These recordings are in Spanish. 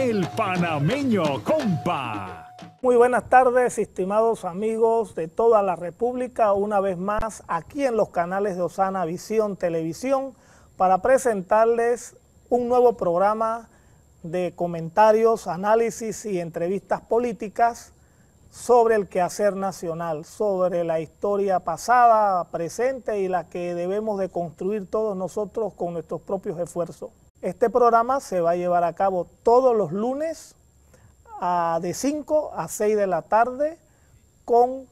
El Panameño Compa. Muy buenas tardes, estimados amigos de toda la República, una vez más aquí en los canales de Osana Visión Televisión para presentarles un nuevo programa de comentarios, análisis y entrevistas políticas sobre el quehacer nacional, sobre la historia pasada, presente y la que debemos de construir todos nosotros con nuestros propios esfuerzos. Este programa se va a llevar a cabo todos los lunes de 5 a 6 de la tarde con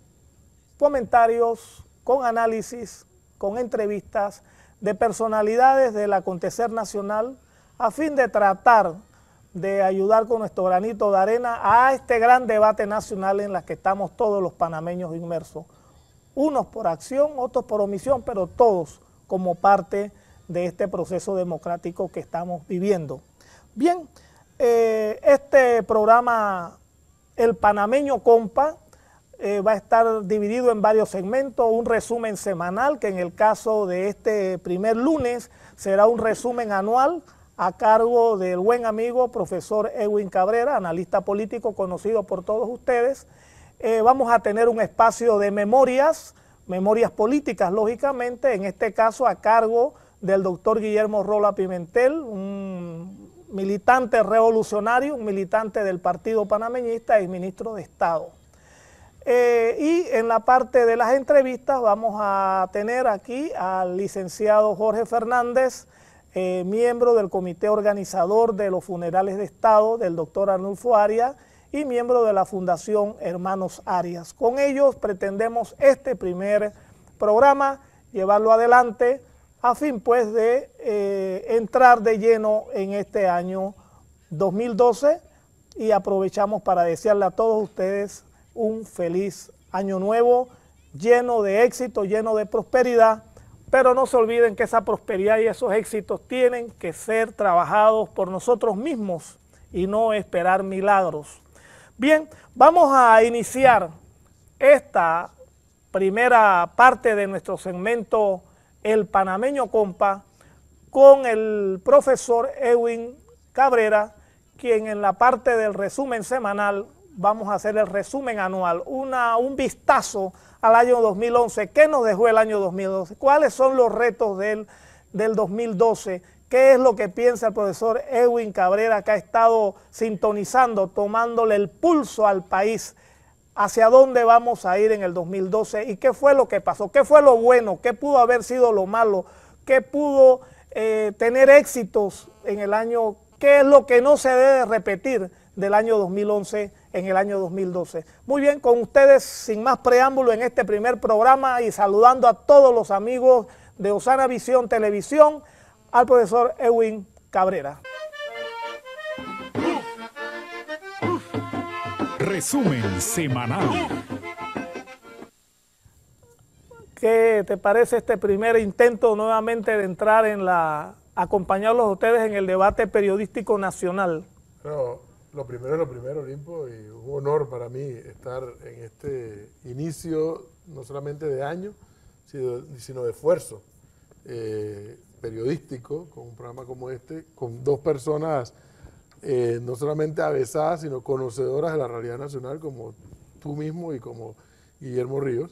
comentarios, con análisis, con entrevistas de personalidades del acontecer nacional a fin de tratar de ayudar con nuestro granito de arena a este gran debate nacional en el que estamos todos los panameños inmersos. Unos por acción, otros por omisión, pero todos como parte de este proceso democrático que estamos viviendo. Bien, este programa, El Panameño Compa, va a estar dividido en varios segmentos, un resumen semanal, que en el caso de este primer lunes será un resumen anual a cargo del buen amigo profesor Edwin Cabrera, analista político conocido por todos ustedes. Vamos a tener un espacio de memorias políticas, lógicamente, en este caso a cargo del doctor Guillermo Rola Pimentel, un militante revolucionario, un militante del Partido Panameñista y ministro de Estado. Y en la parte de las entrevistas vamos a tener aquí al licenciado Jorge Fernández, miembro del comité organizador de los funerales de Estado del doctor Arnulfo Arias y miembro de la Fundación Hermanos Arias. Con ellos pretendemos este primer programa llevarlo adelante a fin pues de entrar de lleno en este año 2012 y aprovechamos para desearle a todos ustedes un feliz año nuevo, lleno de éxito, lleno de prosperidad, pero no se olviden que esa prosperidad y esos éxitos tienen que ser trabajados por nosotros mismos y no esperar milagros. Bien, vamos a iniciar esta primera parte de nuestro segmento El Panameño Compa con el profesor Edwin Cabrera, quien en la parte del resumen semanal vamos a hacer el resumen anual, un vistazo al año 2011. ¿Qué nos dejó el año 2012? ¿Cuáles son los retos del 2012? ¿Qué es lo que piensa el profesor Edwin Cabrera, que ha estado sintonizando, tomándole el pulso al país? ¿Hacia dónde vamos a ir en el 2012? ¿Y qué fue lo que pasó? ¿Qué fue lo bueno? ¿Qué pudo haber sido lo malo? ¿Qué pudo tener éxitos en el año? ¿Qué es lo que no se debe repetir del año 2011 en el año 2012? Muy bien, con ustedes, sin más preámbulo en este primer programa y saludando a todos los amigos de Osana Visión Televisión, al profesor Edwin Cabrera. Resumen semanal. ¿Qué te parece este primer intento nuevamente de entrar acompañarlos a ustedes en el debate periodístico nacional? No, lo primero es lo primero, Olimpo, y un honor para mí estar en este inicio, no solamente de año, sino de esfuerzo periodístico, con un programa como este, con dos personas no solamente avesadas, sino conocedoras de la realidad nacional, como tú mismo y como Guillermo Ríos,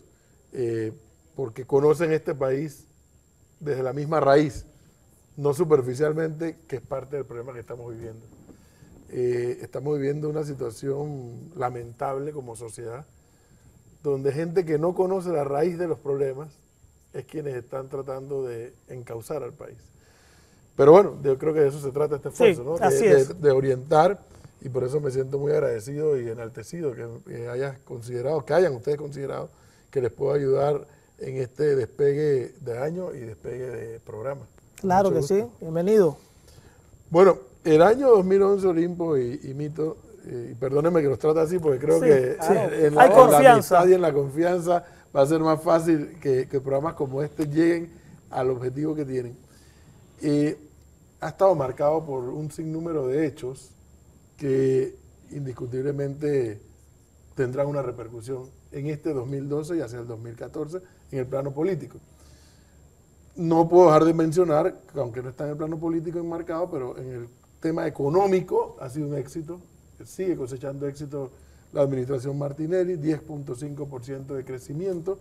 porque conocen este país desde la misma raíz, no superficialmente, que es parte del problema que estamos viviendo. Estamos viviendo una situación lamentable como sociedad, donde gente que no conoce la raíz de los problemas es quienes están tratando de encauzar al país. Pero bueno, yo creo que de eso se trata este esfuerzo, sí, ¿no? Así es. De orientar, y por eso me siento muy agradecido y enaltecido que hayan ustedes considerado que les puedo ayudar en este despegue de año y despegue de programa. Claro que sí, bienvenido. Bueno, el año 2011, Olimpo y Mito, y perdónenme que los trate así porque creo que en la amistad y en la confianza va a ser más fácil que programas como este lleguen al objetivo que tienen. Ha estado marcado por un sinnúmero de hechos que indiscutiblemente tendrán una repercusión en este 2012 y hacia el 2014 en el plano político. No puedo dejar de mencionar, aunque no está en el plano político enmarcado, pero en el tema económico ha sido un éxito, sigue cosechando éxito la administración Martinelli, 10.5% de crecimiento,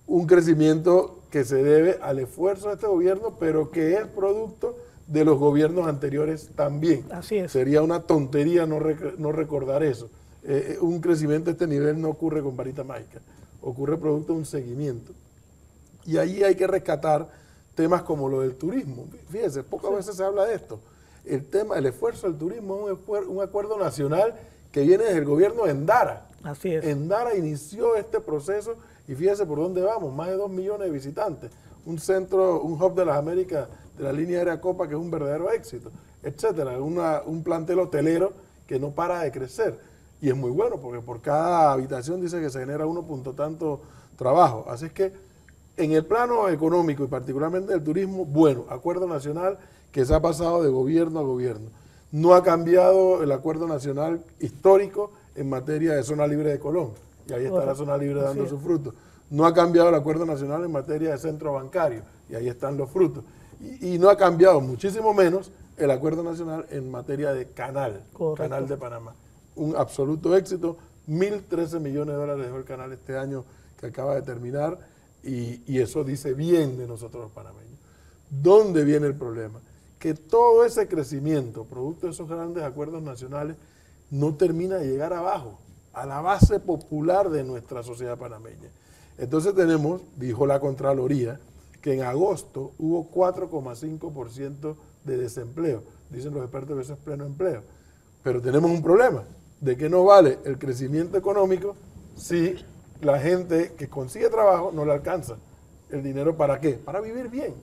un crecimiento que se debe al esfuerzo de este gobierno, pero que es producto de los gobiernos anteriores también. Así es. Sería una tontería no recordar eso. Un crecimiento de este nivel no ocurre con varita mágica, ocurre producto de un seguimiento. Y ahí hay que rescatar temas como lo del turismo. Fíjense, pocas veces se habla de esto. El esfuerzo del turismo es un acuerdo nacional que viene desde el gobierno de Endara. Así es. Endara inició este proceso y fíjense por dónde vamos, más de 2 millones de visitantes, un centro, un hub de las Américas de la línea aérea Copa que es un verdadero éxito, etcétera, un plantel hotelero que no para de crecer y es muy bueno porque por cada habitación dice que se genera 1 punto tanto trabajo, así es que en el plano económico y particularmente del turismo, bueno, acuerdo nacional que se ha pasado de gobierno a gobierno. No ha cambiado el acuerdo nacional histórico en materia de zona libre de Colón. Y ahí está la zona libre dando sus frutos. No ha cambiado el acuerdo nacional en materia de centro bancario. Y ahí están los frutos. Y no ha cambiado muchísimo menos el acuerdo nacional en materia de canal. Correcto. Canal de Panamá. Un absoluto éxito. 1.013 millones de dólares dejó el canal este año que acaba de terminar. Y eso dice bien de nosotros los panameños. ¿Dónde viene el problema? Que todo ese crecimiento, producto de esos grandes acuerdos nacionales, no termina de llegar abajo, a la base popular de nuestra sociedad panameña. Entonces tenemos, dijo la Contraloría, que en agosto hubo 4,5% de desempleo. Dicen los expertos que eso es pleno empleo. Pero tenemos un problema, de que no vale el crecimiento económico si la gente que consigue trabajo no le alcanza el dinero. ¿Para qué? Para vivir bien,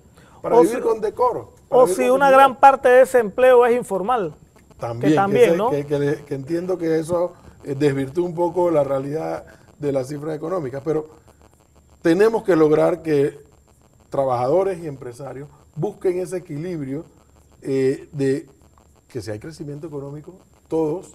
para vivir con decoro. O si una gran parte de ese empleo es informal. También, ¿no? que entiendo que eso desvirtúa un poco la realidad de las cifras económicas, pero tenemos que lograr que trabajadores y empresarios busquen ese equilibrio de que si hay crecimiento económico, todos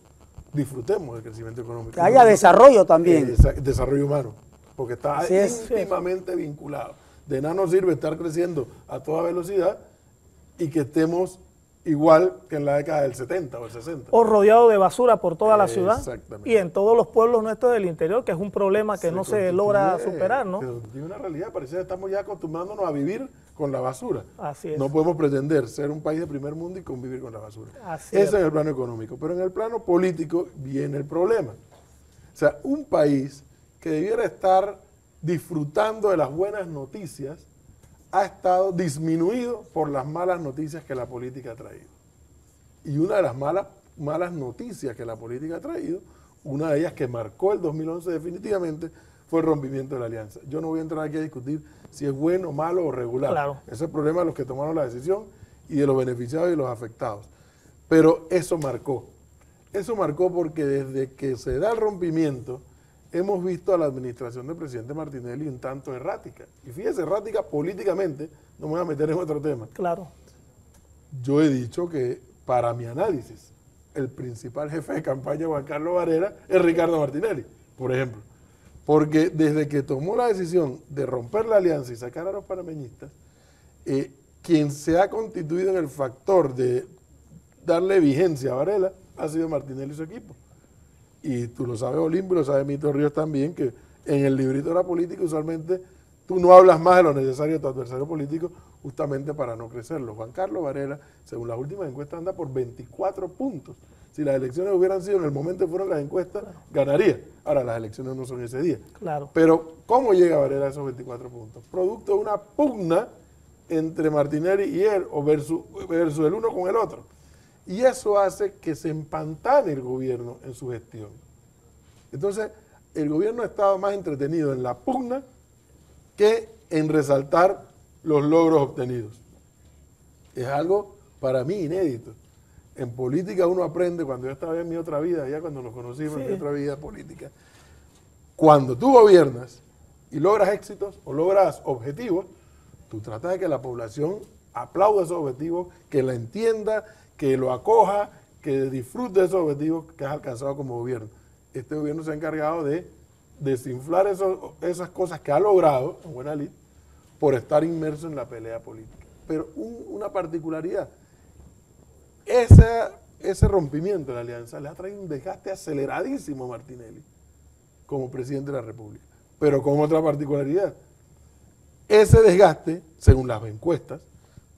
disfrutemos del crecimiento económico. Que haya desarrollo también. Desarrollo humano, porque está íntimamente vinculado. De nada nos sirve estar creciendo a toda velocidad y que estemos igual que en la década del 70 o el 60. O rodeado de basura por toda la ciudad. Exactamente. Y en todos los pueblos nuestros del interior, que es un problema que no se logra superar, ¿no? Tiene una realidad, parece que estamos ya acostumbrándonos a vivir con la basura. Así es. No podemos pretender ser un país de primer mundo y convivir con la basura. Así Eso en el plano económico. Pero en el plano político viene el problema. O sea, un país que debiera estar disfrutando de las buenas noticias ha estado disminuido por las malas noticias que la política ha traído. Y una de las malas noticias que la política ha traído, una de ellas que marcó el 2011 definitivamente, fue el rompimiento de la alianza. Yo no voy a entrar aquí a discutir si es bueno, malo o regular. Claro. Ese es el problema de los que tomaron la decisión y de los beneficiados y los afectados. Pero eso marcó. Eso marcó porque desde que se da el rompimiento, hemos visto a la administración del presidente Martinelli un tanto errática. Y fíjese, errática políticamente, no me voy a meter en otro tema. Claro. Yo he dicho que, para mi análisis, el principal jefe de campaña, Juan Carlos Varela, es Ricardo Martinelli, por ejemplo. Porque desde que tomó la decisión de romper la alianza y sacar a los panameñistas, quien se ha constituido en el factor de darle vigencia a Varela ha sido Martinelli y su equipo. Y tú lo sabes, Olimpo, lo sabe Mito Ríos también, que en el librito de la política usualmente tú no hablas más de lo necesario de tu adversario político justamente para no crecerlo. Juan Carlos Varela, según las últimas encuestas, anda por 24 puntos. Si las elecciones hubieran sido en el momento que fueron las encuestas, ganaría. Ahora, las elecciones no son ese día. Claro. Pero, ¿cómo llega Varela a esos 24 puntos? Producto de una pugna entre Martinelli y él, o versus el uno con el otro. Y eso hace que se empantane el gobierno en su gestión. Entonces, el gobierno ha estado más entretenido en la pugna que en resaltar los logros obtenidos. Es algo para mí inédito. En política uno aprende, cuando yo estaba en mi otra vida, ya cuando nos conocimos en mi otra vida política, cuando tú gobiernas y logras éxitos o logras objetivos, tú tratas de que la población aplauda esos objetivos, que la entienda, que lo acoja, que disfrute de esos objetivos que has alcanzado como gobierno. Este gobierno se ha encargado de desinflar esas cosas que ha logrado, en buena lid, por estar inmerso en la pelea política. Pero una particularidad, esa ese rompimiento de la alianza le ha traído un desgaste aceleradísimo a Martinelli como presidente de la República, pero con otra particularidad. Ese desgaste, según las encuestas,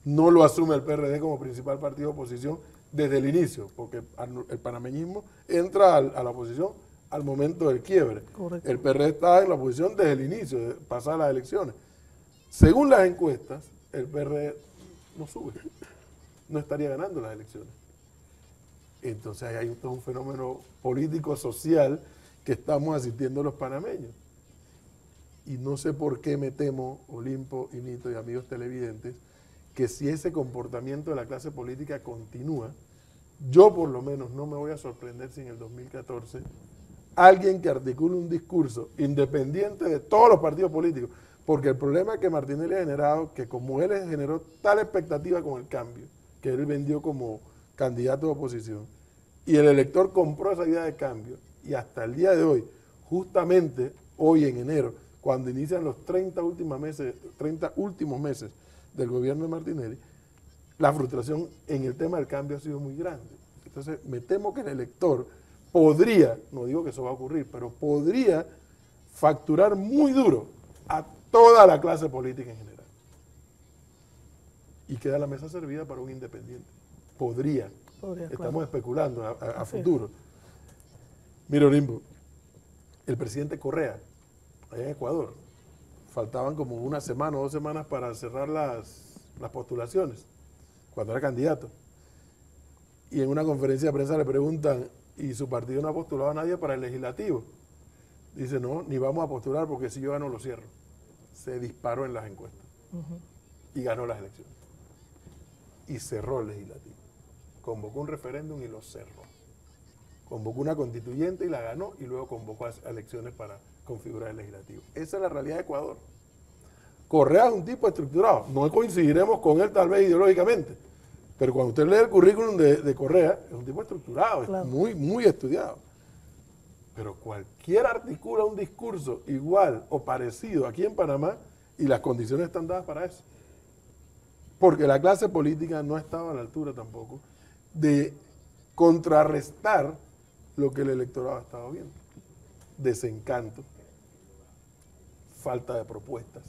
no lo asume el PRD como principal partido de oposición desde el inicio, porque el panameñismo entra a la oposición al momento del quiebre. Correcto. El PRD está en la oposición desde el inicio, de pasadas las elecciones. Según las encuestas, el PRD no sube, no estaría ganando las elecciones. Entonces ahí hay todo un fenómeno político, social, que estamos asistiendo los panameños. Y no sé por qué me temo, Olimpo y Nito y amigos televidentes, que si ese comportamiento de la clase política continúa, yo por lo menos no me voy a sorprender si en el 2014 alguien que articule un discurso independiente de todos los partidos políticos, porque el problema que Martinelli ha generado, que como él generó tal expectativa con el cambio, que él vendió como candidato de oposición, y el elector compró esa idea de cambio, y hasta el día de hoy, justamente hoy en enero, cuando inician los 30 últimos meses del gobierno de Martinelli, la frustración en el tema del cambio ha sido muy grande. Entonces, me temo que el elector podría, no digo que eso va a ocurrir, pero podría facturar muy duro a toda la clase política en general. Y queda la mesa servida para un independiente. Podría. Estamos claro. especulando a futuro. Mira, Olimpo, el presidente Correa, allá en Ecuador, faltaban como una semana o 2 semanas para cerrar las postulaciones, cuando era candidato. Y en una conferencia de prensa le preguntan, ¿y su partido no ha postulado a nadie para el legislativo? Dice, no, ni vamos a postular porque si yo gano lo cierro. Se disparó en las encuestas y ganó las elecciones. Y cerró el legislativo. Convocó un referéndum y lo cerró. Convocó una constituyente y la ganó y luego convocó a elecciones para configurar el legislativo. Esa es la realidad de Ecuador. Correa es un tipo estructurado. No coincidiremos con él tal vez ideológicamente, pero cuando usted lee el currículum de Correa, es un tipo estructurado, claro. Es muy estudiado. Pero cualquiera articula un discurso igual o parecido aquí en Panamá y las condiciones están dadas para eso. Porque la clase política no estaba a la altura tampoco de contrarrestar lo que el electorado ha estado viendo. Desencanto, falta de propuestas,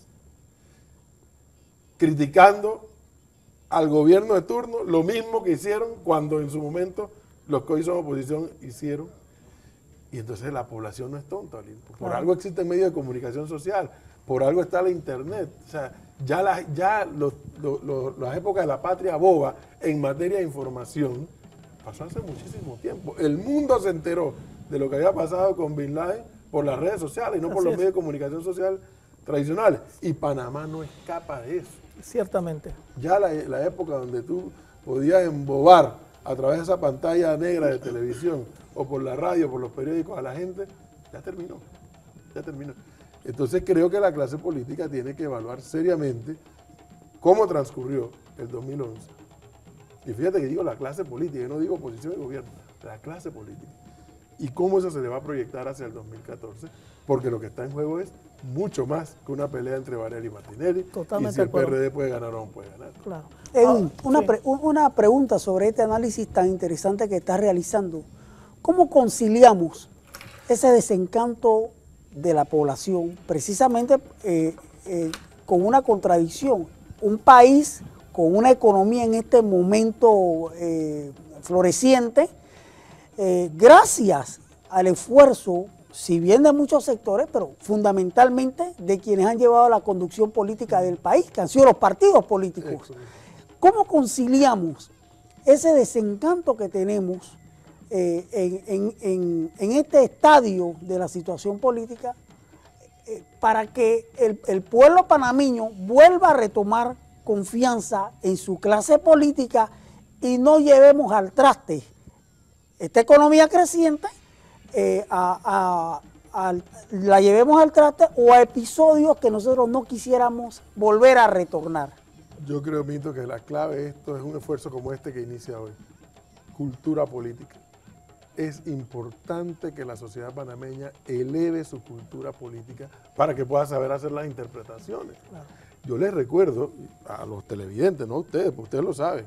criticando al gobierno de turno lo mismo que hicieron cuando en su momento los que hoy son oposición hicieron. Y entonces la población no es tonta, por algo existe medios de comunicación social, por algo está la internet. O sea, ya las épocas de la patria boba en materia de información pasó hace muchísimo tiempo. El mundo se enteró de lo que había pasado con Bin Laden por las redes sociales y no por los medios de comunicación social tradicionales. Y Panamá no escapa de eso. Ciertamente. Ya la época donde tú podías embobar a través de esa pantalla negra de televisión o por la radio, por los periódicos a la gente, ya terminó. Entonces creo que la clase política tiene que evaluar seriamente cómo transcurrió el 2011. Y fíjate que digo la clase política, yo no digo oposición y gobierno, la clase política. Y cómo eso se le va a proyectar hacia el 2014, porque lo que está en juego es mucho más que una pelea entre Varela y Martinelli. Totalmente. Y si el PRD puede ganar o no puede ganar. Claro. Una pregunta sobre este análisis tan interesante que estás realizando. ¿Cómo conciliamos ese desencanto de la población precisamente con una contradicción? Un país con una economía en este momento floreciente, gracias al esfuerzo, si bien de muchos sectores, pero fundamentalmente de quienes han llevado la conducción política del país, que han sido los partidos políticos. ¿Cómo conciliamos ese desencanto que tenemos en este estadio de la situación política para que el pueblo panameño vuelva a retomar confianza en su clase política y no llevemos al traste esta economía creciente, la llevemos al traste o a episodios que nosotros no quisiéramos volver a retornar? Yo creo, Mito, que la clave de esto es un esfuerzo como este que inicia hoy. Cultura política. Es importante que la sociedad panameña eleve su cultura política para que pueda saber hacer las interpretaciones. Claro. Yo les recuerdo a los televidentes, no a ustedes, porque ustedes lo saben,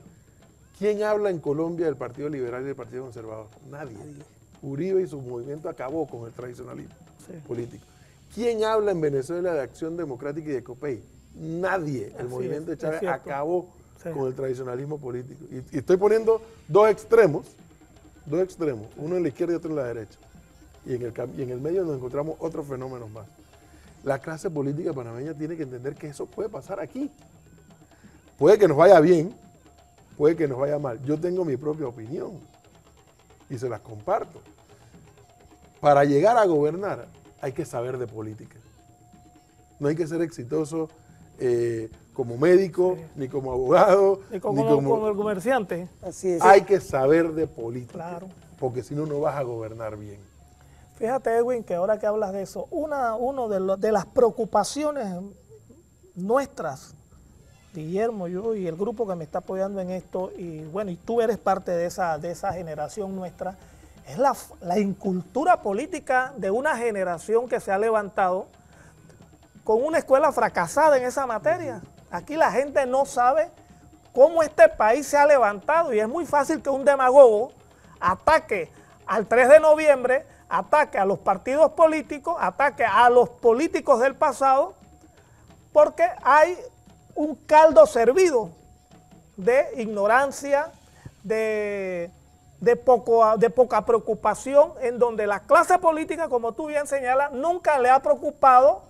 ¿Quién habla en Colombia del Partido Liberal y del Partido Conservador? Nadie. Uribe y su movimiento acabó con el tradicionalismo político. ¿Quién habla en Venezuela de Acción Democrática y de COPEI? Nadie. El movimiento de Chávez acabó con el tradicionalismo político. Y estoy poniendo dos extremos, uno en la izquierda y otro en la derecha. Y en el medio nos encontramos otros fenómenos más. La clase política panameña tiene que entender que eso puede pasar aquí. Puede que nos vaya bien, puede que nos vaya mal. Yo tengo mi propia opinión y se las comparto. Para llegar a gobernar hay que saber de política. No hay que ser exitoso como médico, ni como abogado, ni como el comerciante. Así es. Hay que saber de política, claro, porque si no, no vas a gobernar bien. Fíjate, Edwin, que ahora que hablas de eso, una de las preocupaciones nuestras, Guillermo, yo y el grupo que me está apoyando en esto, y bueno, y tú eres parte de esa generación nuestra, es la incultura política de una generación que se ha levantado con una escuela fracasada en esa materia. Aquí la gente no sabe cómo este país se ha levantado y es muy fácil que un demagogo ataque al 3 de noviembre, ataque a los partidos políticos, ataque a los políticos del pasado, porque hay un caldo servido de ignorancia, de poca preocupación, en donde la clase política, como tú bien señalas, nunca le ha preocupado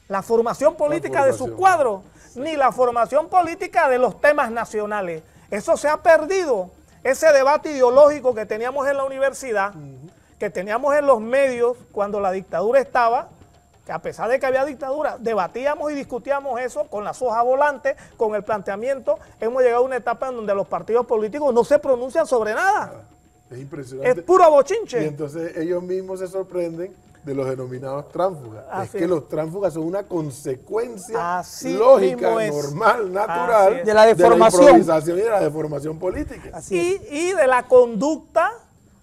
la formación política de su cuadro, ni la formación política de los temas nacionales. Eso se ha perdido, ese debate ideológico que teníamos en la universidad, que teníamos en los medios cuando la dictadura estaba, que a pesar de que había dictadura, debatíamos y discutíamos eso con las hojas volantes, con el planteamiento. Hemos llegado a una etapa en donde los partidos políticos no se pronuncian sobre nada. Es impresionante. Es puro bochinche. Y entonces ellos mismos se sorprenden de los denominados tránsfugas. Así es que es. Los tránsfugas son una consecuencia Así lógica, mismo es. normal, natural, de la deformación. de la improvisación y de la deformación política. Así es. Y de la conducta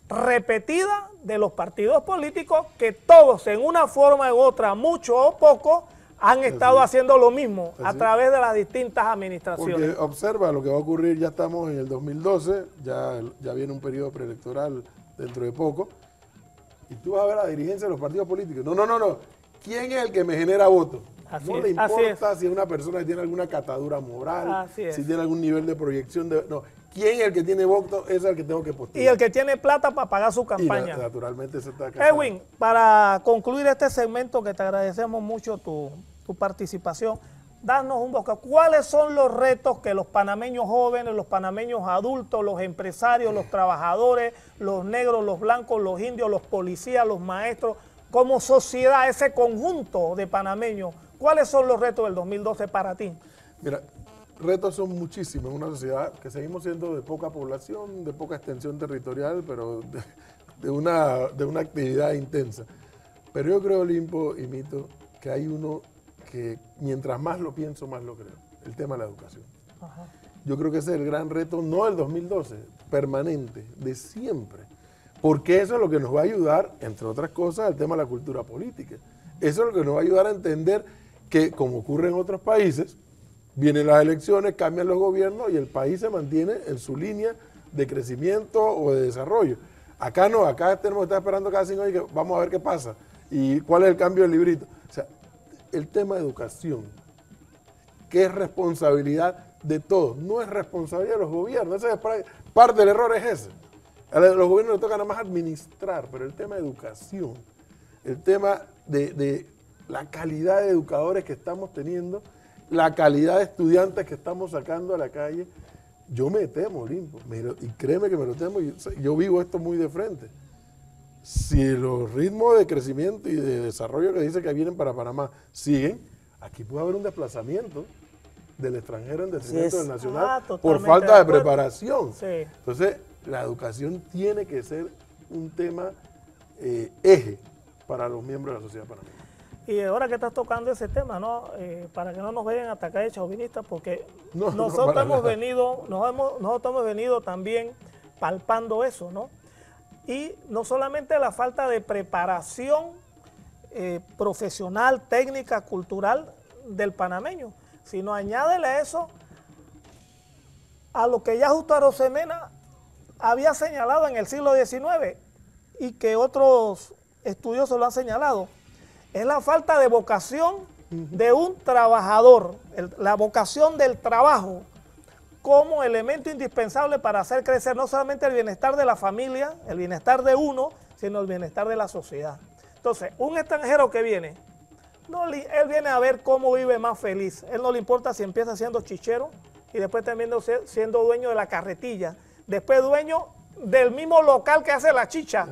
repetida de los partidos políticos, que todos en una forma u otra, mucho o poco, han estado haciendo lo mismo a través de las distintas administraciones. Porque observa lo que va a ocurrir, ya estamos en el 2012, ya viene un periodo preelectoral dentro de poco, y tú vas a ver la dirigencia de los partidos políticos. No. ¿Quién es el que me genera votos? Así No es, le importa así si es una persona que tiene alguna catadura moral, Así es. si tiene algún nivel de proyección. No, ¿quién es el que tiene votos? Es el que tengo que postular. Y el que tiene plata para pagar su Y campaña. naturalmente eso está casado. Edwin, para concluir este segmento, que te agradecemos mucho tu participación, danos un bosquejo. ¿Cuáles son los retos que los panameños jóvenes, los panameños adultos, los empresarios, los trabajadores, los negros, los blancos, los indios, los policías, los maestros, como sociedad, ese conjunto de panameños, cuáles son los retos del 2012 para ti? Mira, retos son muchísimos en una sociedad que seguimos siendo de poca población, de poca extensión territorial, pero de una actividad intensa. Pero yo creo, Limpo y Mito, que hay uno que mientras más lo pienso, más lo creo. El tema de la educación. Ajá. Yo creo que ese es el gran reto, no del 2012, permanente, de siempre. Porque eso es lo que nos va a ayudar, entre otras cosas, al tema de la cultura política. Eso es lo que nos va a ayudar a entender que, como ocurre en otros países, vienen las elecciones, cambian los gobiernos y el país se mantiene en su línea de crecimiento o de desarrollo. Acá no, acá tenemos que estar esperando cada 5 años que vamos a ver qué pasa y cuál es el cambio del librito. O sea, el tema de educación, que es responsabilidad de todos, no es responsabilidad de los gobiernos. Esa es parte del error es ese. A los gobiernos les toca nada más administrar, pero el tema de educación, el tema de la calidad de educadores que estamos teniendo, la calidad de estudiantes que estamos sacando a la calle, yo me temo, Limpo, y créeme que me lo temo, yo vivo esto muy de frente. Si los ritmos de crecimiento y de desarrollo que dice que vienen para Panamá siguen, aquí puede haber un desplazamiento del extranjero en detrimento del nacional por falta de preparación. Sí. Entonces, la educación tiene que ser un tema eje para los miembros de la sociedad panameña. Y ahora que estás tocando ese tema, ¿no? Para que no nos vayan a atacar de chauvinistas, porque No, nosotros para hemos nada. venido también palpando eso, ¿no? Y no solamente la falta de preparación profesional, técnica, cultural del panameño, sino añádele a eso a lo que ya Justo Arosemena había señalado en el siglo XIX y que otros estudiosos lo han señalado. Es la falta de vocación de un trabajador, la vocación del trabajo como elemento indispensable para hacer crecer no solamente el bienestar de la familia, el bienestar de uno, sino el bienestar de la sociedad. Entonces, un extranjero que viene, él viene a ver cómo vive más feliz. Él no le importa si empieza siendo chichero y después termina siendo dueño de la carretilla, después dueño del mismo local que hace la chicha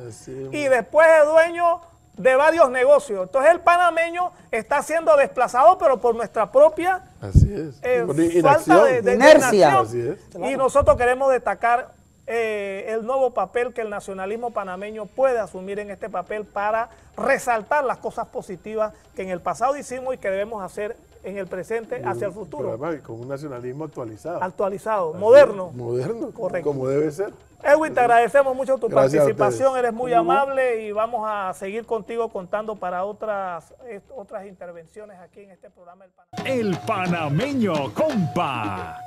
y después es dueño de varios negocios. Entonces el panameño está siendo desplazado, pero por nuestra propia falta de inercia. Y nosotros queremos destacar el nuevo papel que el nacionalismo panameño puede asumir en este papel para resaltar las cosas positivas que en el pasado hicimos y que debemos hacer en el presente hacia el futuro. Pero además con un nacionalismo actualizado. Actualizado, moderno. Moderno, correcto. Como debe ser. Edwin, te agradecemos mucho tu participación, eres muy ¿Cómo? amable y vamos a seguir contigo contando para otras intervenciones aquí en este programa. El Panameño Compa.